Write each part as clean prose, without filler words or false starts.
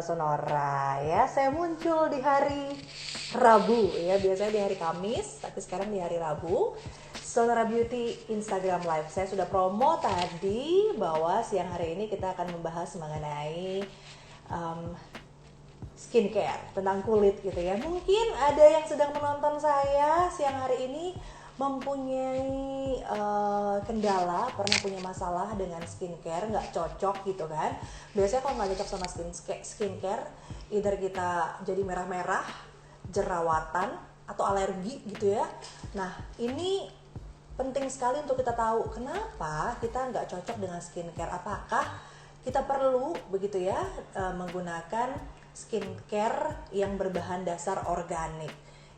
Sonora ya. Saya muncul di hari Rabu ya, biasanya di hari Kamis, tapi sekarang di hari Rabu. Sonora Beauty Instagram Live. Saya sudah promo tadi bahwa siang hari ini kita akan membahas mengenai skincare, tentang kulit gitu ya. Mungkin ada yang sedang menonton saya siang hari ini mempunyai kendala, pernah punya masalah dengan skincare, nggak cocok gitu kan. Biasanya kalau nggak cocok sama skincare, either kita jadi merah-merah, jerawatan, atau alergi gitu ya. Nah ini penting sekali untuk kita tahu kenapa kita nggak cocok dengan skincare. Apakah kita perlu begitu ya menggunakan skincare yang berbahan dasar organik.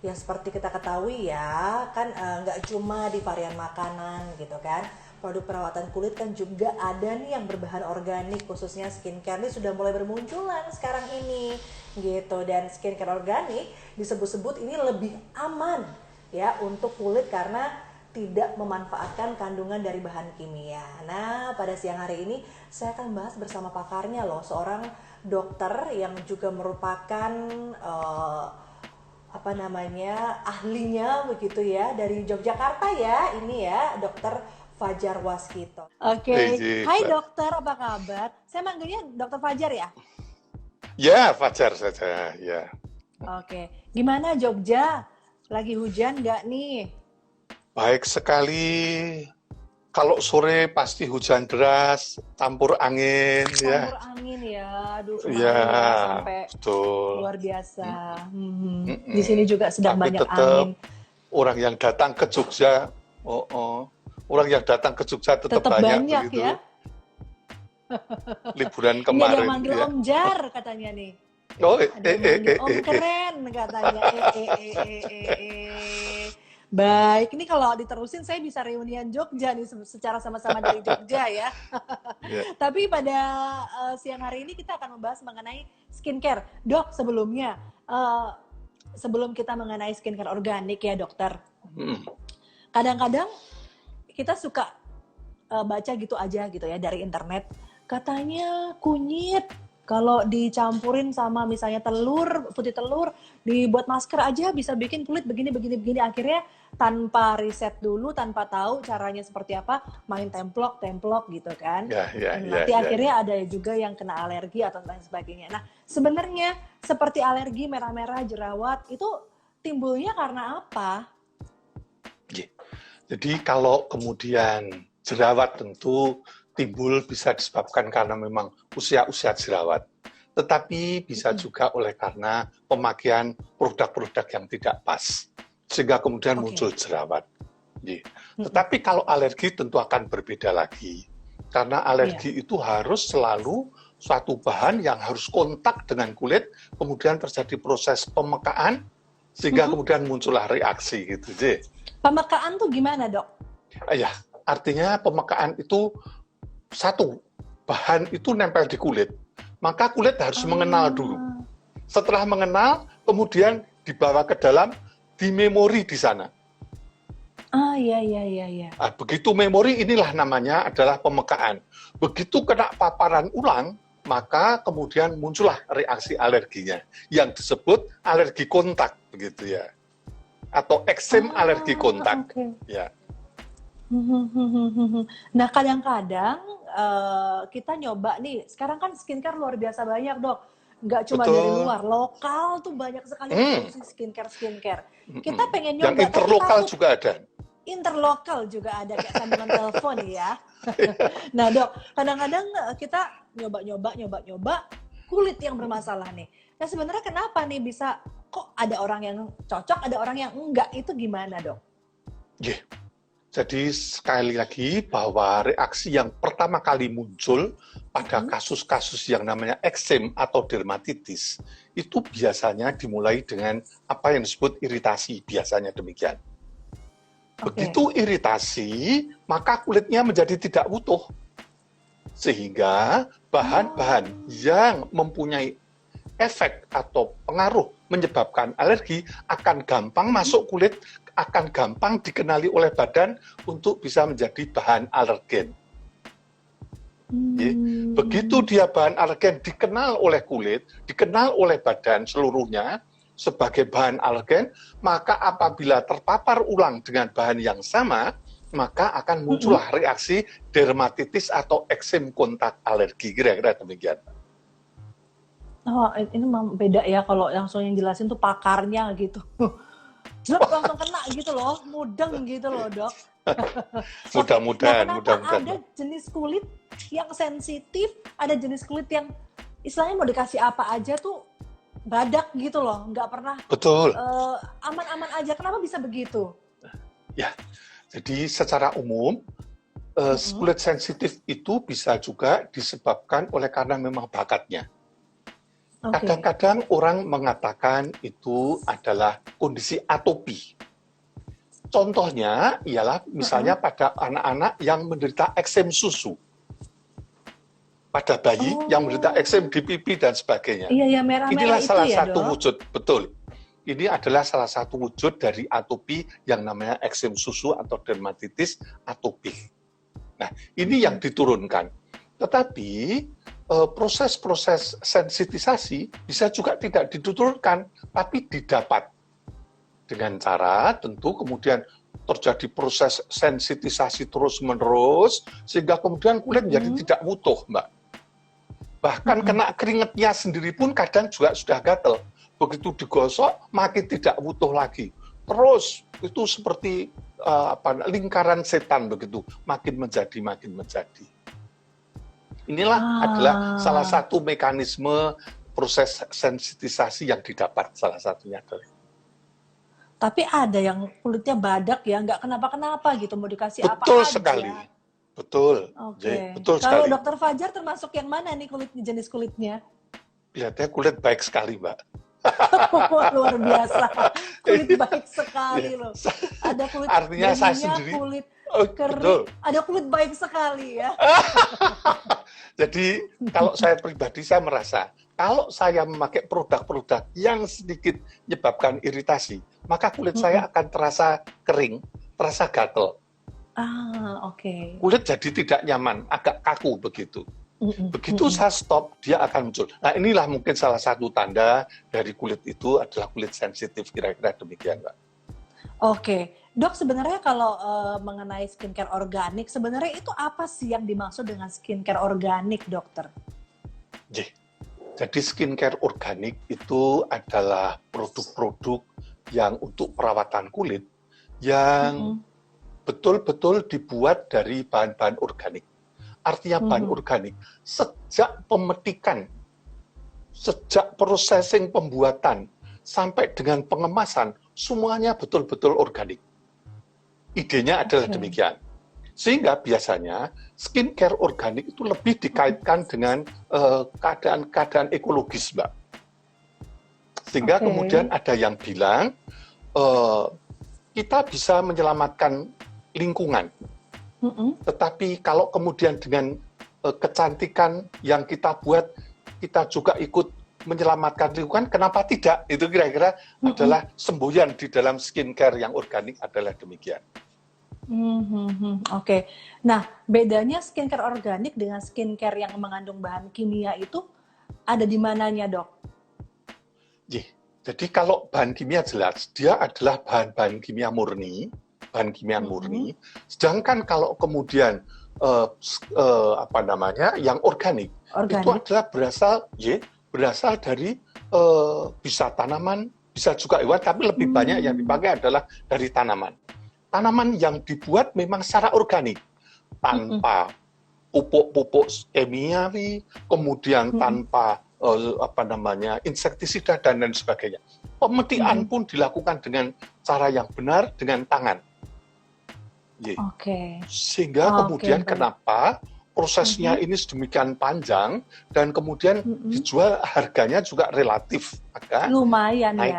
Ya seperti kita ketahui ya, kan nggak cuma di varian makanan gitu kan. Produk perawatan kulit kan juga ada nih yang berbahan organik, khususnya skincare ini sudah mulai bermunculan sekarang ini gitu. Dan skincare organik disebut-sebut ini lebih aman ya untuk kulit karena tidak memanfaatkan kandungan dari bahan kimia. Nah, pada siang hari ini saya akan bahas bersama pakarnya loh, seorang dokter yang juga merupakan ahlinya begitu ya, dari Yogyakarta ya, ini ya, Dokter Fajar Waskito. Oke. Hai dokter, apa kabar? Saya manggilnya Dokter Fajar ya? Ya, Fajar saja, ya. Oke. Gimana Jogja? Lagi hujan nggak nih? Baik sekali. Kalau sore pasti hujan deras, campur angin ya. Campur angin ya, aduh Ya, sampai betul. luar biasa. Di sini juga sedang Tapi banyak tetap angin. Orang yang datang ke Jogja, orang yang datang ke Jogja tetap banyak begitu. Ya. Liburan Ini kemarin. ada yang manggil ya. Om Jar katanya nih. Oh, Ada yang manggil Om Keren katanya. Baik, ini kalau diterusin saya bisa reunian Jogja nih secara sama-sama dari Jogja ya. Tapi pada siang hari ini kita akan membahas mengenai skincare. Dok, sebelumnya sebelum kita mengenai skincare organik ya dokter. Kadang-kadang kita suka baca gitu aja gitu ya dari internet. Katanya kunyit kalau dicampurin sama misalnya telur, putih telur, dibuat masker aja bisa bikin kulit begini. Akhirnya tanpa riset dulu, tanpa tahu caranya seperti apa, main templok gitu kan. Nanti akhirnya ada juga yang kena alergi atau lain sebagainya. Nah sebenarnya seperti alergi merah-merah, jerawat, itu timbulnya karena apa? Jadi kalau kemudian jerawat tentu timbul bisa disebabkan karena memang usia jerawat. Tetapi bisa juga oleh karena pemakaian produk-produk yang tidak pas. Sehingga kemudian muncul jerawat. Tetapi kalau alergi tentu akan berbeda lagi. Karena alergi itu harus selalu suatu bahan yang harus kontak dengan kulit, kemudian terjadi proses pemekaan, sehingga kemudian muncullah reaksi gitu. Pemekaan tuh gimana dok? Ya, artinya pemekaan itu satu, bahan itu nempel di kulit, maka kulit harus mengenal dulu. Setelah mengenal, kemudian dibawa ke dalam, dimemori di sana. Iya. Begitu memori inilah namanya adalah pemekaan. Begitu kena paparan ulang, maka kemudian muncullah reaksi alerginya, yang disebut alergi kontak, begitu ya, atau eksem alergi kontak. Ya. Nah kadang-kadang kita nyoba nih, sekarang kan skincare luar biasa banyak dok, nggak cuma dari luar, lokal tuh banyak sekali produksi skincare. Kita pengen nyoba. Yang interlokal juga ada. Interlokal juga ada, kayak sambungan telepon ya. Nah dok, kadang-kadang kita nyoba kulit yang bermasalah nih. Nah sebenarnya kenapa nih bisa kok ada orang yang cocok, ada orang yang enggak, itu gimana dok? Jadi sekali lagi bahwa reaksi yang pertama kali muncul pada kasus-kasus yang namanya eksem atau dermatitis itu biasanya dimulai dengan apa yang disebut iritasi, biasanya demikian. Begitu iritasi, maka kulitnya menjadi tidak utuh. Sehingga bahan-bahan yang mempunyai efek atau pengaruh menyebabkan alergi akan gampang masuk kulit, akan gampang dikenali oleh badan untuk bisa menjadi bahan alergen. Ya. Begitu dia bahan alergen dikenal oleh kulit, dikenal oleh badan seluruhnya sebagai bahan alergen, maka apabila terpapar ulang dengan bahan yang sama, maka akan muncullah reaksi dermatitis atau eksem kontak alergi, kira-kira demikian. Oh, ini memang beda ya kalau langsung yang jelasin tuh pakarnya gitu. Jep, langsung kena gitu loh, mudeng gitu loh, Dok. Mudah-mudahan, Nah, kenapa ada jenis kulit yang sensitif, ada jenis kulit yang istilahnya mau dikasih apa aja tuh badak gitu loh, nggak pernah betul. Aman-aman aja. Kenapa bisa begitu? Ya, jadi secara umum kulit sensitif itu bisa juga disebabkan oleh karena memang bakatnya. Kadang-kadang orang mengatakan itu adalah kondisi atopi. Contohnya ialah misalnya pada anak-anak yang menderita eksem susu. Pada bayi yang menderita eksem di pipi dan sebagainya. Iya, merah-merah inilah itu salah ya, satu Dok? wujud, betul. Ini adalah salah satu wujud dari atopi yang namanya eksem susu atau dermatitis atopik. Nah, ini yang diturunkan. Tetapi proses-proses sensitisasi bisa juga tidak diturunkan, tapi didapat. Dengan cara tentu kemudian terjadi proses sensitisasi terus-menerus, sehingga kemudian kulit menjadi tidak utuh, Mbak. Bahkan kena keringatnya sendiri pun kadang juga sudah gatel. Begitu digosok, makin tidak utuh lagi. Terus, itu seperti lingkaran setan begitu, makin menjadi. Inilah adalah salah satu mekanisme proses sensitisasi yang didapat, salah satunya adalah. Tapi ada yang kulitnya badak ya, nggak kenapa-kenapa gitu, mau dikasih apa Betul aja. sekali. Betul. Oke. Betul Kalau sekali. Dokter Fajar termasuk yang mana nih jenis kulitnya? Kelihatannya kulit baik sekali, Mbak. Luar biasa. Kulit baik sekali loh. Ada kulit artinya saya berminyak, sendiri, kulit kering. betul. Ada kulit baik sekali ya. Jadi kalau saya pribadi saya merasa kalau saya memakai produk-produk yang sedikit menyebabkan iritasi, maka kulit saya akan terasa kering, terasa gatel. Oke. Kulit jadi tidak nyaman, agak kaku begitu. Begitu saya stop, dia akan muncul. Nah, inilah mungkin salah satu tanda dari kulit itu adalah kulit sensitif, kira-kira demikian, Mbak. Oke. Dok, sebenarnya kalau mengenai skincare organik, sebenarnya itu apa sih yang dimaksud dengan skincare organik, dokter? Jadi skincare organik itu adalah produk-produk yang untuk perawatan kulit yang betul-betul dibuat dari bahan-bahan organik. Artinya bahan organik, sejak pemetikan, sejak processing pembuatan, sampai dengan pengemasan, semuanya betul-betul organik. Idenya adalah demikian. Sehingga biasanya skincare organik itu lebih dikaitkan dengan keadaan-keadaan ekologis, Mbak. Sehingga kemudian ada yang bilang, kita bisa menyelamatkan lingkungan. Tetapi kalau kemudian dengan kecantikan yang kita buat, kita juga ikut menyelamatkan lingkungan, kenapa tidak? Itu kira-kira adalah semboyan di dalam skincare yang organik adalah demikian. Oke. Nah, bedanya skincare organik dengan skincare yang mengandung bahan kimia itu ada di mananya, Dok? Jadi kalau bahan kimia jelas, dia adalah bahan-bahan kimia murni, sedangkan kalau kemudian yang organik itu adalah berasal dari bisa tanaman, bisa juga hewan, tapi lebih banyak yang dipakai adalah dari tanaman. Tanaman yang dibuat memang secara organik, tanpa pupuk-pupuk kimiawi, kemudian tanpa insektisida dan lain sebagainya. Pemetikan pun dilakukan dengan cara yang benar, dengan tangan. Sehingga kemudian kenapa prosesnya ini sedemikian panjang dan kemudian dijual harganya juga relatif agak lumayan naik,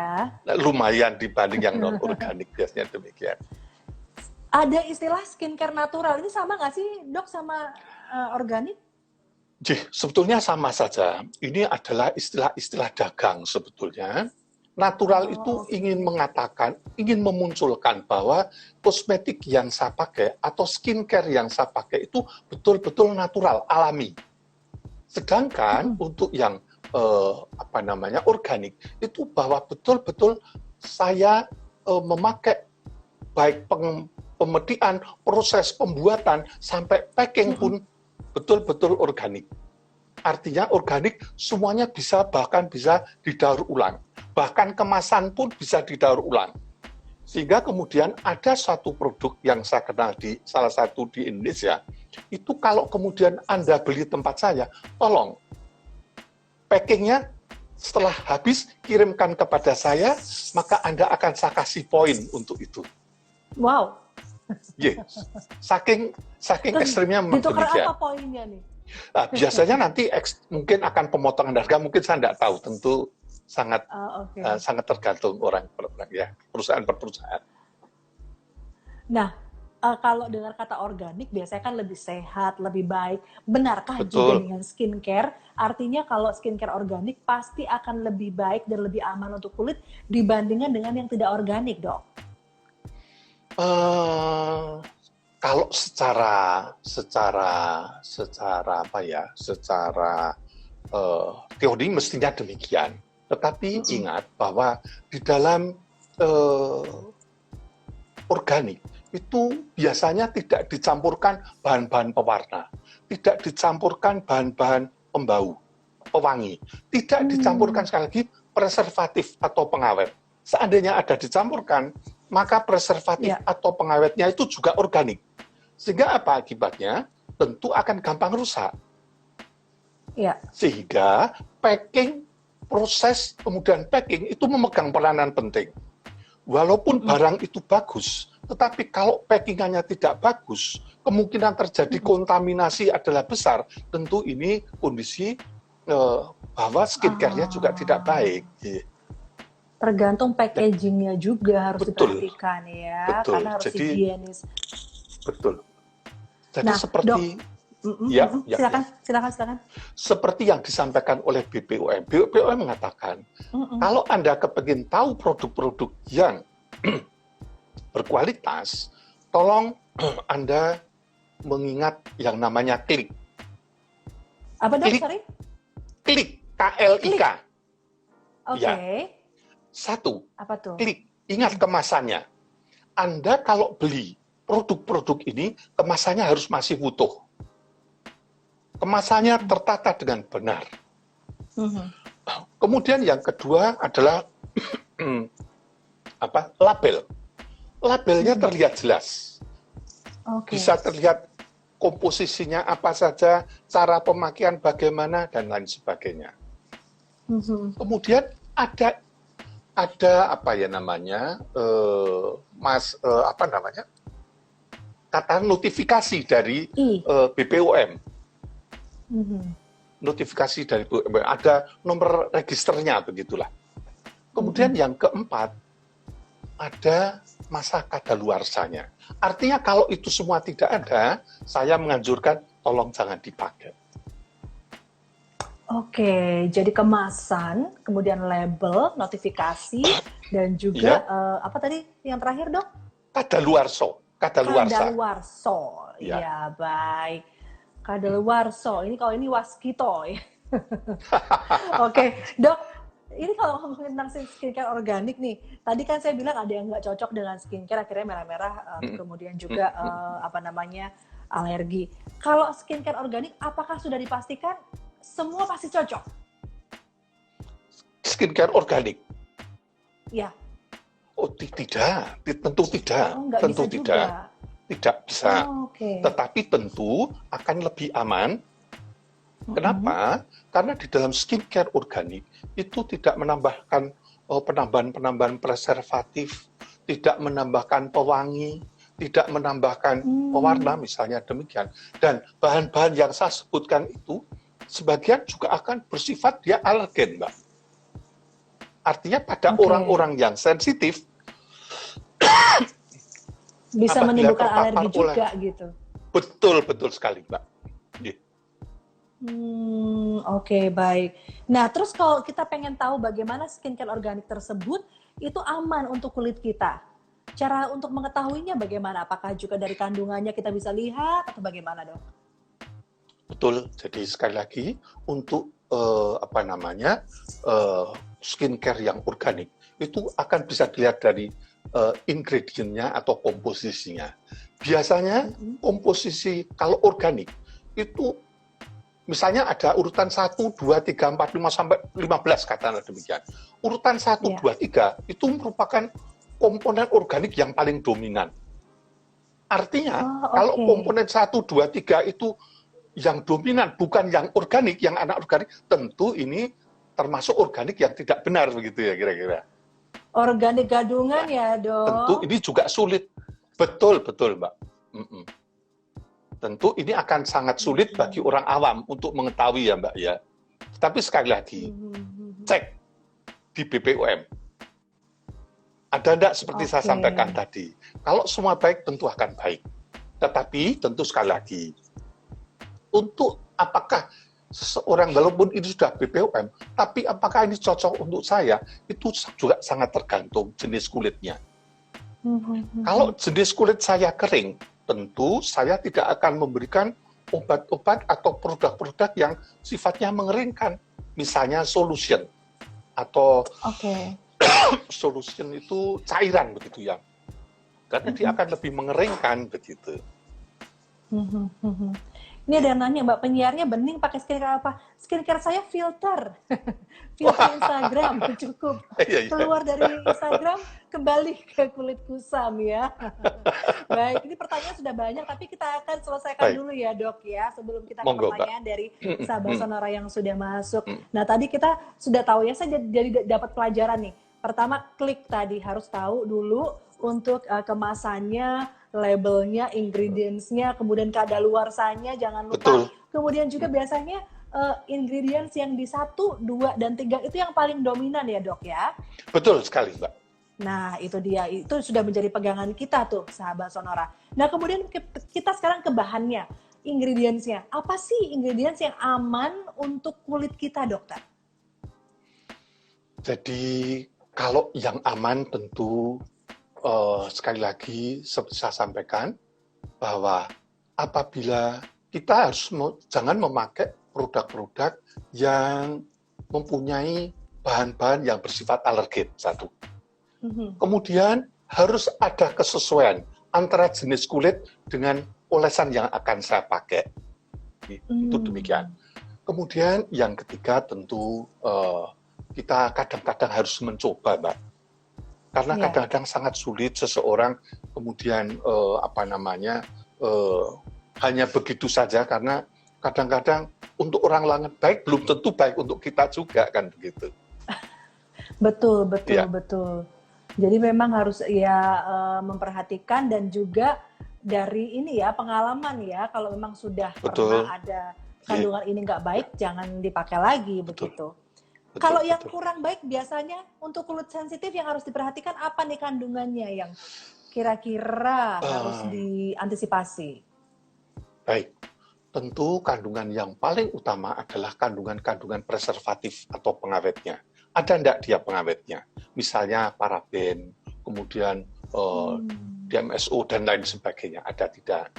lumayan dibanding yang non organik, biasanya demikian. Ada istilah skincare natural, ini sama nggak sih, Dok, sama organik? Sebetulnya sama saja. Ini adalah istilah-istilah dagang sebetulnya. Natural itu oke. ingin mengatakan, ingin memunculkan bahwa kosmetik yang saya pakai atau skincare yang saya pakai itu betul-betul natural, alami. Sedangkan untuk yang organik itu bahwa betul-betul saya memakai baik pemedian, proses pembuatan sampai packing pun betul-betul organik. Artinya organik semuanya bahkan bisa didaur ulang. Bahkan kemasan pun bisa didaur ulang. Sehingga kemudian ada satu produk yang saya kenal di salah satu di Indonesia, itu kalau kemudian Anda beli tempat saya, tolong packingnya setelah habis kirimkan kepada saya, maka Anda akan saya kasih poin untuk itu. Wow. Yes. Saking ekstrimnya memang Ditukar demikian. apa poinnya nih? Nah, biasanya nanti mungkin akan pemotongan harga, mungkin saya tidak tahu, tentu sangat sangat tergantung orang per orang ya, perusahaan per perusahaan. Nah, kalau dengar kata organik biasanya kan lebih sehat, lebih baik. Benarkah Betul. juga dengan skincare? Artinya kalau skincare organik pasti akan lebih baik dan lebih aman untuk kulit dibandingkan dengan yang tidak organik, Dok? Kalau secara teori mestinya demikian. Tetapi ingat bahwa di dalam organik itu biasanya tidak dicampurkan bahan-bahan pewarna, tidak dicampurkan bahan-bahan pembau, pewangi, tidak dicampurkan sekali lagi preservatif atau pengawet. Seandainya ada dicampurkan, maka preservatif atau pengawetnya itu juga organik. Sehingga apa akibatnya? Tentu akan gampang rusak. Sehingga packing, proses kemudian packing itu memegang peranan penting. Walaupun barang itu bagus, tetapi kalau packingannya tidak bagus, kemungkinan terjadi kontaminasi adalah besar. Tentu ini kondisi bahwa skincare-nya juga tidak baik. Tergantung packagingnya juga harus diperhatikan ya, karena harus higienis. Betul. Jadi seperti silakan. Seperti yang disampaikan oleh BPOM. BPOM mengatakan, kalau Anda kepingin tahu produk-produk yang berkualitas, tolong Anda mengingat yang namanya klik. Apa dong, sorry? Klik, K-L-I-K. Oke. Ya. Satu, apa tuh? Klik, ingat kemasannya. Anda kalau beli produk-produk ini, kemasannya harus masih utuh. Kemasannya tertata dengan benar. Kemudian yang kedua adalah label. Labelnya terlihat jelas. Bisa terlihat komposisinya apa saja, cara pemakaian bagaimana, dan lain sebagainya. Kemudian ada kata notifikasi dari BPOM. Notifikasi dari BPOM, ada nomor registernya, begitulah. Kemudian yang keempat, ada masa kadaluarsanya. Artinya kalau itu semua tidak ada, saya menganjurkan tolong jangan dipakai. Oke, jadi kemasan, kemudian label, notifikasi, dan juga apa tadi yang terakhir, Dok? Kadaluarsa. Ya, baik. Kadaluarsa. Ini kalau ini waskito ya. Oke, Dok. Ini kalau ngomongin tentang skincare organik nih, tadi kan saya bilang ada yang nggak cocok dengan skincare, akhirnya merah-merah, kemudian juga alergi. Kalau skincare organik, apakah sudah dipastikan semua pasti cocok? Skincare organik? Ya. Oh, tidak. Tentu tidak. Tentu tidak. Tidak bisa. Tetapi tentu akan lebih aman. Kenapa? Karena di dalam skincare organik itu tidak menambahkan penambahan preservatif, tidak menambahkan pewangi, tidak menambahkan pewarna, misalnya demikian. Dan bahan-bahan yang saya sebutkan itu sebagian juga akan bersifat dia alergen, Mbak. Artinya pada orang-orang yang sensitif bisa menimbulkan alergi juga gitu. Betul sekali, Mbak. Oke, baik. Nah, terus kalau kita pengen tahu bagaimana skincare organik tersebut itu aman untuk kulit kita. Cara untuk mengetahuinya bagaimana? Apakah juga dari kandungannya kita bisa lihat atau bagaimana, Dok? Betul. Jadi sekali lagi untuk skincare yang organik itu akan bisa dilihat dari ingredientnya atau komposisinya. Biasanya komposisi kalau organik itu misalnya ada urutan 1, 2, 3, 4, 5 sampai 15 katakanlah demikian. Urutan 1, Ya. 2, 3 itu merupakan komponen organik yang paling dominan. Artinya Oh, kalau oke. komponen 1, 2, 3 itu yang dominan, bukan yang organik, yang anorganik, tentu ini termasuk organik yang tidak benar begitu ya kira-kira. Organik gadungan Nah, ya, tentu Dok? ini juga sulit. Betul, betul, Mbak. Mm-mm. Tentu ini akan sangat sulit bagi orang awam untuk mengetahui ya, Mbak ya. Tapi sekali lagi, cek di BPOM. Ada enggak seperti saya Oke. sampaikan tadi. Kalau semua baik, tentu akan baik. Tetapi tentu sekali lagi, untuk apakah seseorang walaupun ini sudah BPOM, tapi apakah ini cocok untuk saya, itu juga sangat tergantung jenis kulitnya. Kalau jenis kulit saya kering, tentu saya tidak akan memberikan obat-obat atau produk-produk yang sifatnya mengeringkan. Misalnya solution, atau Oke. solution itu cairan begitu ya. Karena dia akan lebih mengeringkan begitu. Ini ada yang nanya, Mbak penyiarnya bening pakai skincare apa? Skincare saya filter. Filter Instagram cukup. Iya, iya. Keluar dari Instagram kembali ke kulit kusam ya. Baik, ini pertanyaan sudah banyak tapi kita akan selesaikan Baik, dulu ya, Dok ya, sebelum kita ke monggo, Mbak. pertanyaan dari Mm, sahabat mm, Sonora yang sudah masuk. mm. Nah, tadi kita sudah tahu ya, saya jadi dapat pelajaran nih. Pertama, klik tadi harus tahu dulu untuk kemasannya, labelnya, ingredients-nya, kemudian kadaluarsanya jangan lupa. Betul, Kemudian juga biasanya ingredients yang di 1, 2, dan 3 itu yang paling dominan ya, Dok ya. betul sekali, Mbak. Nah, itu dia. Itu sudah menjadi pegangan kita tuh, sahabat Sonora. Nah, kemudian kita sekarang ke bahannya, ingredients-nya. Apa sih ingredients yang aman untuk kulit kita, dokter? Jadi kalau yang aman tentu sekali lagi seperti saya sampaikan bahwa apabila kita harus jangan memakai produk-produk yang mempunyai bahan-bahan yang bersifat alergen satu. Kemudian harus ada kesesuaian antara jenis kulit dengan olesan yang akan saya pakai. Itu demikian. Kemudian yang ketiga tentu kita kadang-kadang harus mencoba, Mbak. Karena kadang-kadang sangat sulit seseorang kemudian hanya begitu saja, karena kadang-kadang untuk orang lain baik belum tentu baik untuk kita juga kan begitu. Betul. Jadi memang harus ya memperhatikan dan juga dari ini ya pengalaman ya, kalau memang sudah pernah ada kandungan ini nggak baik, jangan dipakai lagi begitu. Kalau yang kurang baik biasanya untuk kulit sensitif yang harus diperhatikan apa nih kandungannya yang kira-kira harus diantisipasi? Baik, tentu kandungan yang paling utama adalah kandungan-kandungan preservatif atau pengawetnya. Ada enggak dia pengawetnya? Misalnya paraben, kemudian DMSO dan lain sebagainya, ada tidak?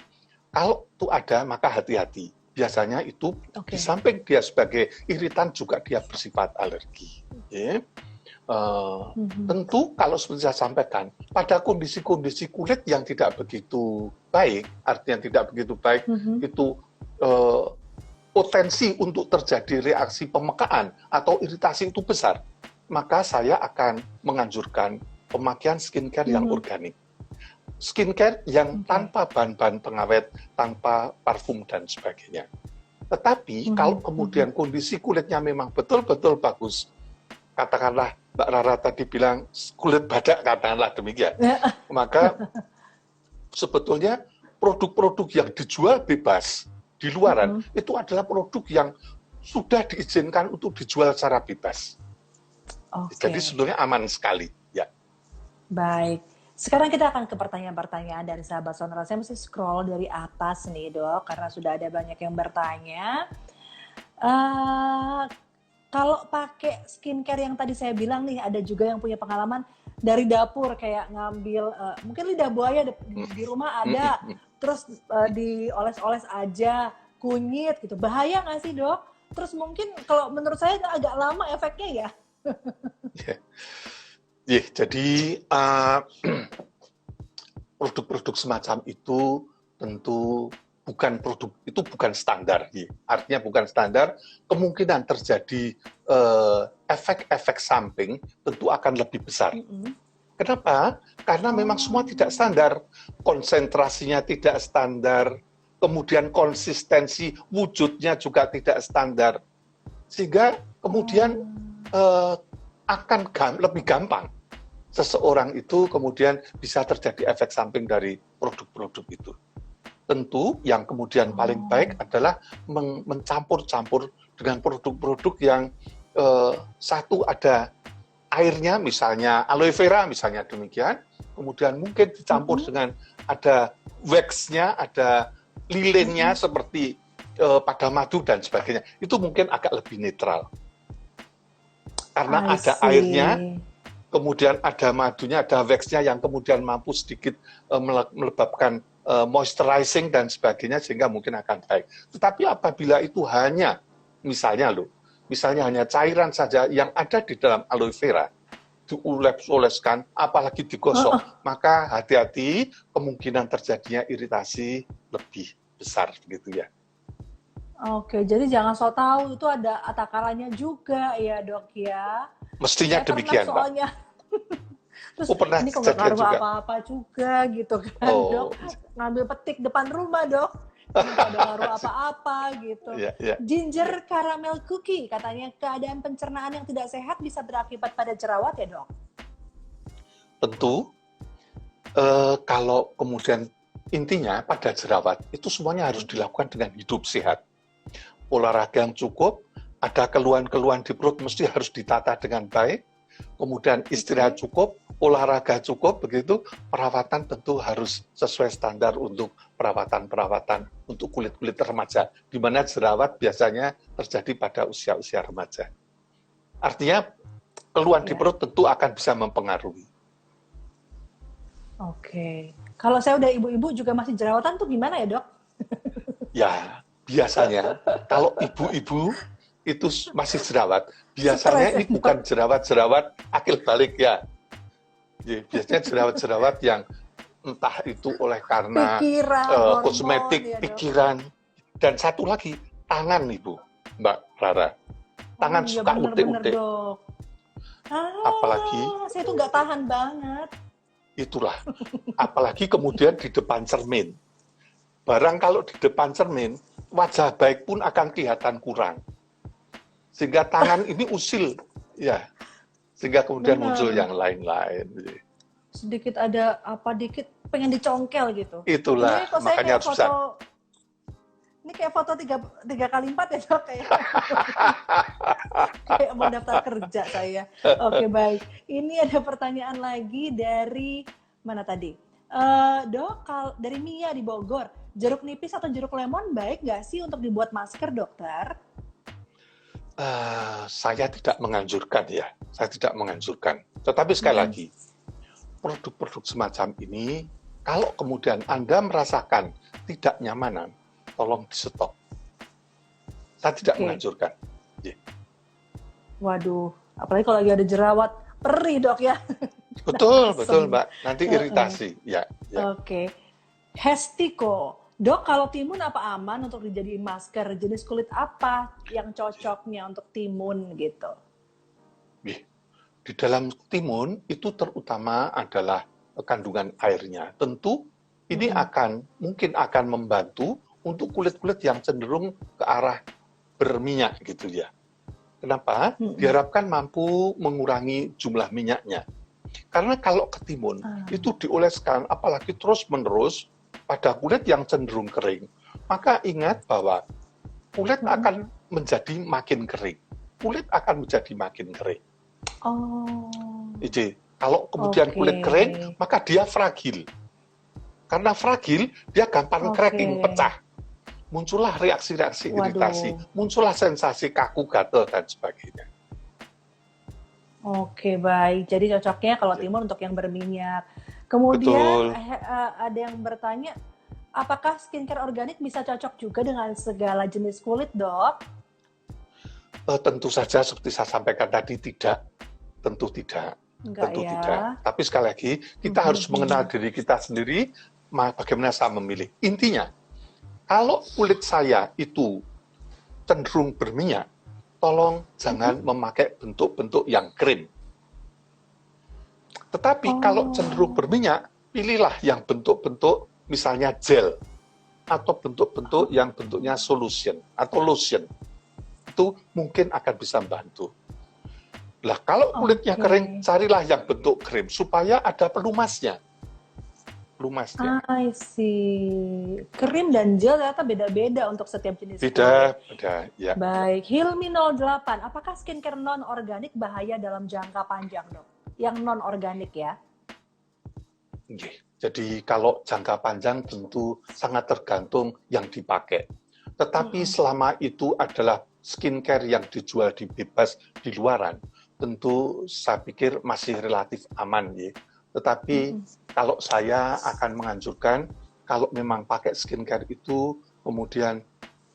Kalau itu ada, maka hati-hati. Biasanya itu di samping dia sebagai iritan juga dia bersifat alergi. Tentu kalau seperti saya sampaikan, pada kondisi-kondisi kulit yang tidak begitu baik, artinya tidak begitu baik, itu potensi untuk terjadi reaksi pemekaan atau iritasi itu besar, maka saya akan menganjurkan pemakaian skincare yang organik. Skincare yang tanpa bahan-bahan pengawet, tanpa parfum dan sebagainya. Tetapi kalau kemudian kondisi kulitnya memang betul-betul bagus, katakanlah Mbak Rara tadi bilang kulit badak, katakanlah demikian, maka sebetulnya produk-produk yang dijual bebas di luaran itu adalah produk yang sudah diizinkan untuk dijual secara bebas. Jadi sebetulnya aman sekali. Ya. Baik. Sekarang kita akan ke pertanyaan-pertanyaan dari sahabat Sonora. Saya mesti scroll dari atas nih, Dok, karena sudah ada banyak yang bertanya. Eh, kalau pakai skincare yang tadi saya bilang nih, ada juga yang punya pengalaman dari dapur kayak ngambil mungkin lidah buaya di rumah ada, terus dioles-oles aja kunyit gitu. Bahaya nggak sih dok? Terus mungkin kalau menurut saya agak lama efeknya ya. Ya, jadi produk-produk semacam itu tentu bukan produk, itu bukan standar. Ya. Artinya bukan standar, kemungkinan terjadi efek-efek samping tentu akan lebih besar. Kenapa? Karena memang semua tidak standar, konsentrasinya tidak standar, kemudian konsistensi wujudnya juga tidak standar, sehingga kemudian akan lebih gampang seseorang itu kemudian bisa terjadi efek samping dari produk-produk itu. Tentu yang kemudian paling baik adalah mencampur-campur dengan produk-produk yang satu ada airnya, misalnya aloe vera misalnya demikian, kemudian mungkin dicampur dengan ada wax-nya, ada lilinnya seperti pada madu dan sebagainya. Itu mungkin agak lebih netral. Karena ada airnya, kemudian ada madunya, ada wax-nya yang kemudian mampu sedikit menyebabkan moisturizing dan sebagainya, sehingga mungkin akan baik. Tetapi apabila itu hanya, misalnya hanya cairan saja yang ada di dalam aloe vera, diules-oleskan, apalagi digosok, maka hati-hati, kemungkinan terjadinya iritasi lebih besar, gitu ya. Oke, jadi jangan so tahu itu ada takarannya juga ya dok ya. Mestinya demikian, soalnya. Terus pernah ini kok nggak ngaruh apa-apa juga gitu kan dok. Ngambil petik depan rumah dok, nggak ada ngaruh apa-apa gitu. Ginger caramel cookie, katanya keadaan pencernaan yang tidak sehat bisa berakibat pada jerawat ya dok? Tentu, kalau kemudian intinya pada jerawat, itu semuanya harus dilakukan dengan hidup sehat. Olahraga yang cukup, ada keluhan-keluhan di perut mesti harus ditata dengan baik, kemudian istirahat cukup, olahraga cukup, begitu, perawatan tentu harus sesuai standar untuk perawatan untuk kulit-kulit remaja, di mana jerawat biasanya terjadi pada usia-usia remaja. Artinya, keluhan di perut tentu akan bisa mempengaruhi. Oke. Kalau saya udah ibu-ibu juga masih jerawatan tuh gimana ya dok? Ya, biasanya kalau ibu-ibu itu masih jerawat, biasanya ini bukan jerawat-jerawat akil balik ya. Biasanya jerawat-jerawat yang entah itu oleh karena kosmetik, pikiran, dan satu lagi tangan ibu, Mbak Rara. Tangan suka utik-utik. Apalagi saya tuh nggak tahan banget. Itulah, apalagi kemudian di depan cermin. Barang kalau di depan cermin, wajah baik pun akan kelihatan kurang. Sehingga tangan ini usil, ya. Sehingga kemudian muncul yang lain-lain. Sedikit ada apa dikit, pengen dicongkel gitu. Itulah, makanya harus bisa. Ini kayak foto 3x4 ya dok, kayak mau daftar kerja saya. Oke, baik. Ini ada pertanyaan lagi dari mana tadi? Dok, dari Mia di Bogor. Jeruk nipis atau jeruk lemon baik nggak sih untuk dibuat masker, dokter? Saya tidak menganjurkan ya. Saya tidak menganjurkan. Tetapi sekali lagi, produk-produk semacam ini, kalau kemudian Anda merasakan tidak nyamanan, tolong di stop. Saya tidak menganjurkan. Waduh, apalagi kalau lagi ada jerawat, perih dok ya. Betul Mbak. Nanti iritasi. Ya. Oke. Hestiko, dok kalau timun apa aman untuk dijadiin masker? Jenis kulit apa yang cocoknya untuk timun gitu? Di dalam timun itu terutama adalah kandungan airnya. Tentu ini mungkin akan membantu untuk kulit-kulit yang cenderung ke arah berminyak gitu ya. Kenapa? Diharapkan mampu mengurangi jumlah minyaknya. Karena kalau ketimun itu dioleskan, apalagi terus-menerus pada kulit yang cenderung kering, maka ingat bahwa kulit akan menjadi makin kering. Kulit akan menjadi makin kering. Jadi, kalau kemudian kulit kering, maka dia fragil. Karena fragil, dia gampang cracking, pecah. muncullah reaksi-reaksi iritasi, Waduh. muncullah sensasi kaku, gatel, dan sebagainya. Oke, baik. Jadi cocoknya kalau Ya, timun untuk yang berminyak. Kemudian betul. ada yang bertanya, apakah skincare organik bisa cocok juga dengan segala jenis kulit, Dok? Tentu saja seperti saya sampaikan tadi tidak, tentu tidak, Enggak tentu ya. tidak. Tapi sekali lagi kita harus mengenal diri kita sendiri, bagaimana saya memilih. Intinya, kalau kulit saya itu cenderung berminyak, tolong jangan memakai bentuk-bentuk yang krim. Tetapi kalau cenderung berminyak, pilihlah yang bentuk-bentuk misalnya gel atau bentuk-bentuk yang bentuknya solution atau lotion. Itu mungkin akan bisa membantu. Lah kalau kulitnya kering, carilah yang bentuk krim supaya ada pelumasnya. Pelumasnya. I see. Krim dan gel ternyata beda-beda untuk setiap jenis kulit. Beda, ya. Baik, Hilmi 08, apakah skincare non-organik bahaya dalam jangka panjang, Dok? Yang non-organik ya? Jadi kalau jangka panjang tentu sangat tergantung yang dipakai. Tetapi selama itu adalah skincare yang dijual di bebas di luaran, tentu saya pikir masih relatif aman ya. Tetapi kalau saya akan menganjurkan kalau memang pakai skincare itu kemudian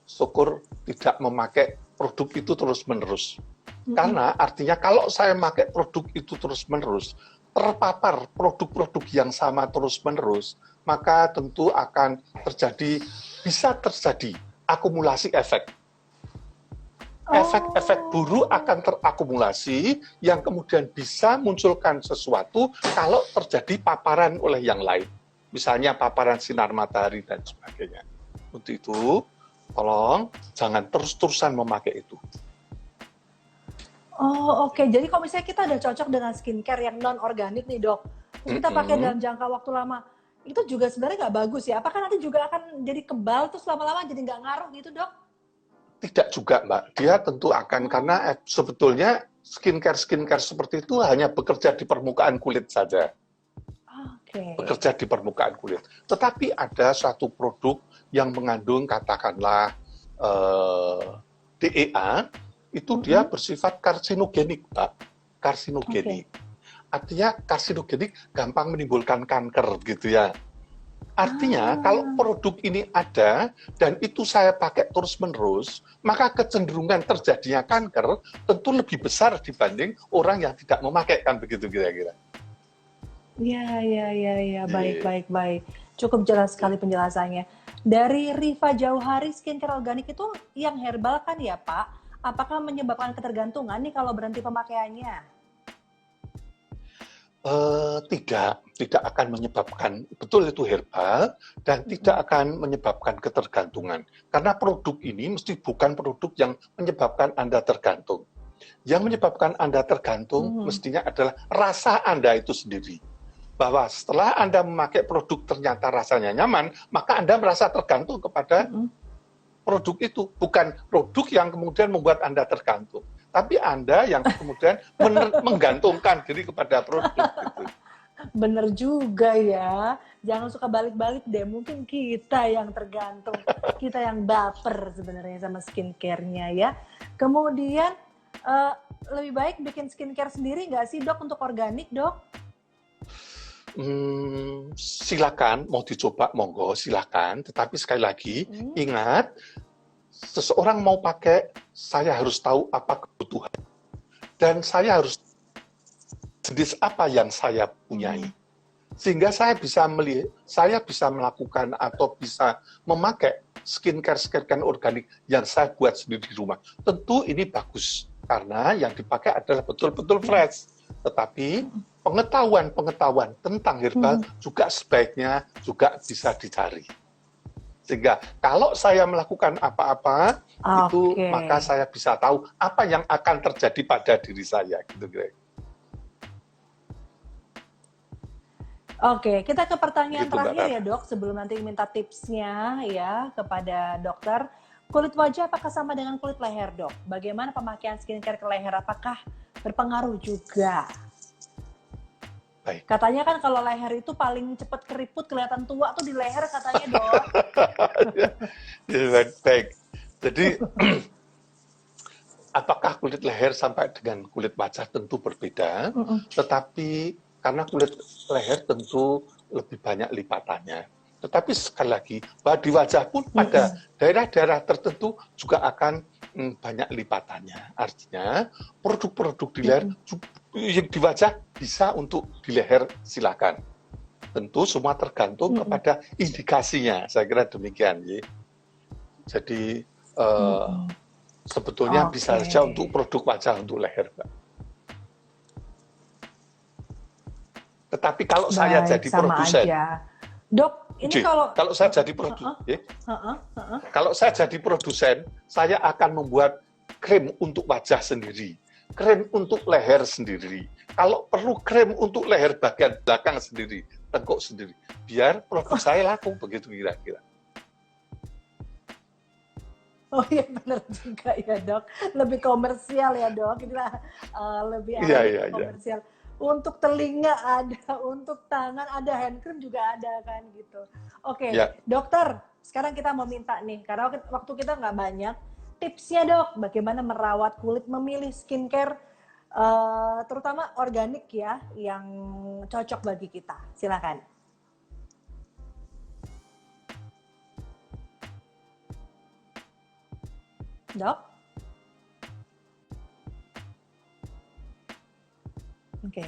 syukur tidak memakai produk itu terus-menerus. Karena artinya kalau saya pakai produk itu terus-menerus, terpapar produk-produk yang sama terus-menerus, maka tentu akan bisa terjadi akumulasi efek. Efek-efek buruk akan terakumulasi yang kemudian bisa munculkan sesuatu kalau terjadi paparan oleh yang lain. Misalnya paparan sinar matahari dan sebagainya. Untuk itu, tolong jangan terus-terusan memakai itu. Oh, oke. Jadi kalau misalnya kita udah cocok dengan skincare yang non-organik nih, Dok, terus kita pakai dalam jangka waktu lama, itu juga sebenarnya nggak bagus ya? Apakah nanti juga akan jadi kebal, terus lama-lama jadi nggak ngaruh gitu, Dok? Tidak juga, Mbak. Dia tentu akan, karena sebetulnya skincare seperti itu hanya bekerja di permukaan kulit saja. Bekerja di permukaan kulit. Tetapi ada suatu produk yang mengandung, katakanlah, DEA, itu dia bersifat karsinogenik, Mbak. Karsinogenik. Artinya karsinogenik gampang menimbulkan kanker, gitu ya. Artinya kalau produk ini ada dan itu saya pakai terus-menerus, maka kecenderungan terjadinya kanker tentu lebih besar dibanding orang yang tidak memakai, kan begitu kira-kira. Ya. Baik. Cukup jelas sekali penjelasannya. Dari Riva Jauhari, skincare organik itu yang herbal kan ya, Pak? Apakah menyebabkan ketergantungan nih kalau berhenti pemakaiannya? Tidak akan menyebabkan, betul itu herbal, dan tidak akan menyebabkan ketergantungan. Karena produk ini mesti bukan produk yang menyebabkan Anda tergantung. Yang menyebabkan Anda tergantung mestinya adalah rasa Anda itu sendiri. Bahwa setelah Anda memakai produk ternyata rasanya nyaman, maka Anda merasa tergantung kepada produk itu. Bukan produk yang kemudian membuat Anda tergantung. Tapi Anda yang kemudian menggantungkan diri kepada produk. Gitu. Bener juga ya. Jangan suka balik-balik deh. Mungkin kita yang tergantung. Kita yang baper sebenarnya sama skincare-nya ya. Kemudian, lebih baik bikin skincare sendiri nggak sih, Dok, untuk organik, Dok? Silakan, mau dicoba, monggo, silakan. Tetapi sekali lagi, ingat, seseorang mau pakai, saya harus tahu apa kebutuhan. Dan saya harus jenis apa yang saya punyai. Sehingga saya bisa melakukan atau bisa memakai skincare organik yang saya buat sendiri di rumah. Tentu ini bagus, karena yang dipakai adalah betul-betul fresh. Tetapi pengetahuan tentang herbal juga sebaiknya juga bisa dicari. Sehingga kalau saya melakukan apa-apa, itu maka saya bisa tahu apa yang akan terjadi pada diri saya. Gitu, Greg. Oke, kita ke pertanyaan Gitu, terakhir ya, Dok, sebelum nanti minta tipsnya ya kepada dokter. Kulit wajah apakah sama dengan kulit leher, Dok? Bagaimana pemakaian skincare ke leher? Apakah berpengaruh juga? baik. Katanya kan kalau leher itu paling cepat keriput, kelihatan tua tuh di leher katanya, Dok. Ya, baik. Jadi apakah kulit leher sampai dengan kulit wajah tentu berbeda, tetapi karena kulit leher tentu lebih banyak lipatannya. Tetapi sekali lagi, bahwa di wajah pun pada daerah-daerah tertentu juga akan banyak lipatannya. Artinya, produk-produk di leher yang di wajah bisa untuk di leher, silakan. Tentu semua tergantung kepada indikasinya, saya kira demikian. Ya. Jadi, sebetulnya bisa saja untuk produk wajah untuk leher, Mbak. Tetapi kalau saya jadi produsen, Dok, ini kalau saya jadi kalau saya jadi produsen, saya akan membuat krim untuk wajah sendiri, krim untuk leher sendiri. Kalau perlu krim untuk leher bagian belakang sendiri, tengkuk sendiri, biar produk saya laku, begitu kira-kira. Oh iya benar juga ya, Dok. Lebih komersial ya, Dok. Inilah lebih komersial. Untuk telinga ada, untuk tangan ada, hand cream juga ada kan gitu. Oke, Dokter, sekarang kita mau minta nih, karena waktu kita nggak banyak, tipsnya Dok, bagaimana merawat kulit, memilih skincare, terutama organik ya, yang cocok bagi kita. Silakan. Dok? Oke.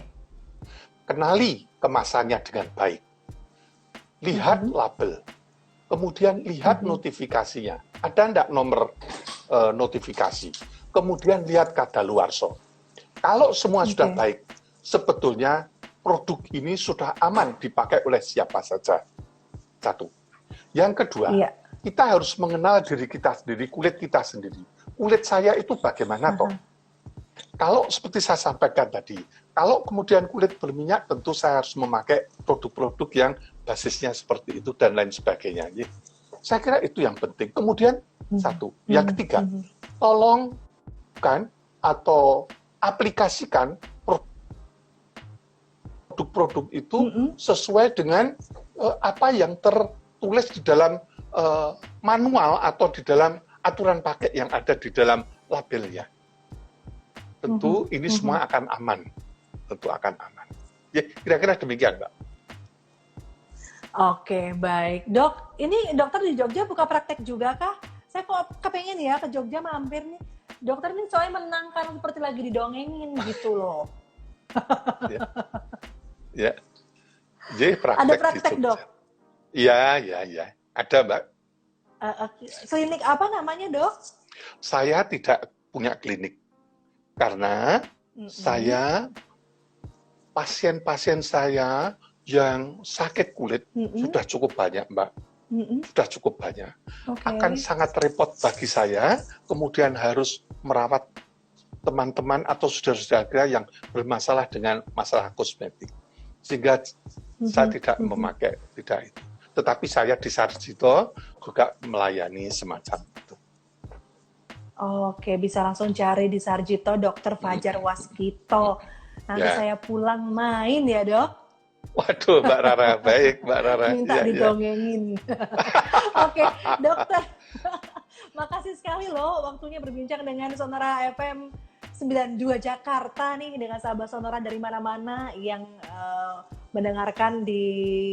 Kenali kemasannya dengan baik. Lihat label. Kemudian lihat notifikasinya. Ada enggak nomor notifikasi? Kemudian lihat kadaluarsa. Kalau semua sudah baik, sebetulnya produk ini sudah aman dipakai oleh siapa saja. Satu. Yang kedua, kita harus mengenal diri kita sendiri, kulit kita sendiri. Kulit saya itu bagaimana toh? Kalau seperti saya sampaikan tadi, kalau kemudian kulit berminyak, tentu saya harus memakai produk-produk yang basisnya seperti itu dan lain sebagainya. Saya kira itu yang penting. Kemudian satu, yang ketiga, tolong kan atau aplikasikan produk-produk itu sesuai dengan apa yang tertulis di dalam manual atau di dalam aturan pakai yang ada di dalam labelnya. Tentu ini semua akan aman. Tentu akan aman. Ya, kira-kira demikian, Mbak. Oke, baik. Dok, ini dokter di Jogja buka praktek juga kah? Saya kok kepengen ya ke Jogja mampir nih. Dokter ini soalnya menangkan seperti lagi didongengin gitu loh. Ya. Jadi praktek ada praktek, Dok? Iya. Ada, Mbak. Klinik apa namanya, Dok? Saya tidak punya klinik. Karena saya, pasien-pasien saya yang sakit kulit sudah cukup banyak, Mbak. Sudah cukup banyak. Akan sangat repot bagi saya, kemudian harus merawat teman-teman atau saudara-saudara yang bermasalah dengan masalah kosmetik. Sehingga saya tidak memakai, tidak itu. Tetapi saya di Sarjito juga melayani semacam itu. Oke, bisa langsung cari di Sarjito, Dr. Fajar Waskito. Nanti saya pulang main ya, Dok. Waduh, Mbak Rara, baik, Mbak Rara. Minta didongengin. Oke, Dokter. Makasih sekali loh waktunya berbincang dengan Sonora FM 92 Jakarta nih, dengan sahabat Sonora dari mana-mana yang mendengarkan di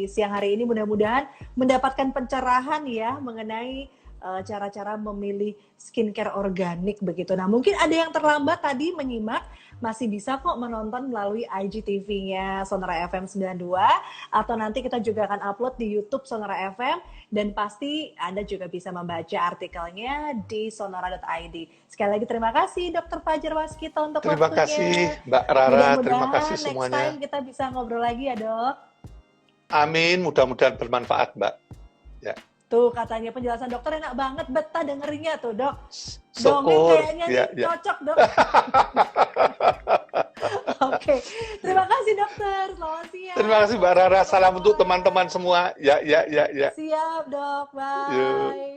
siang hari ini. Mudah-mudahan mendapatkan pencerahan ya mengenai cara-cara memilih skincare organik begitu. Nah, mungkin ada yang terlambat tadi menyimak, masih bisa kok menonton melalui IGTV-nya Sonora FM 92, atau nanti kita juga akan upload di YouTube Sonora FM, dan pasti Anda juga bisa membaca artikelnya di sonora.id. Sekali lagi terima kasih Dr. Fajar Waskito untuk waktunya. Terima kasih Mbak Rara, terima kasih semuanya. Next time kita bisa ngobrol lagi ya, Dok. Amin, mudah-mudahan bermanfaat, Mbak. Ya. Tuh katanya penjelasan dokter enak banget, betah dengerinnya tuh, Dok. Syukur. Dongeng kayaknya nih cocok, Dok. Oke, terima kasih dokter. Selamat siang. Terima kasih Mbak Rara. Salam untuk teman-teman semua. Ya. Siap, Dok. Bye.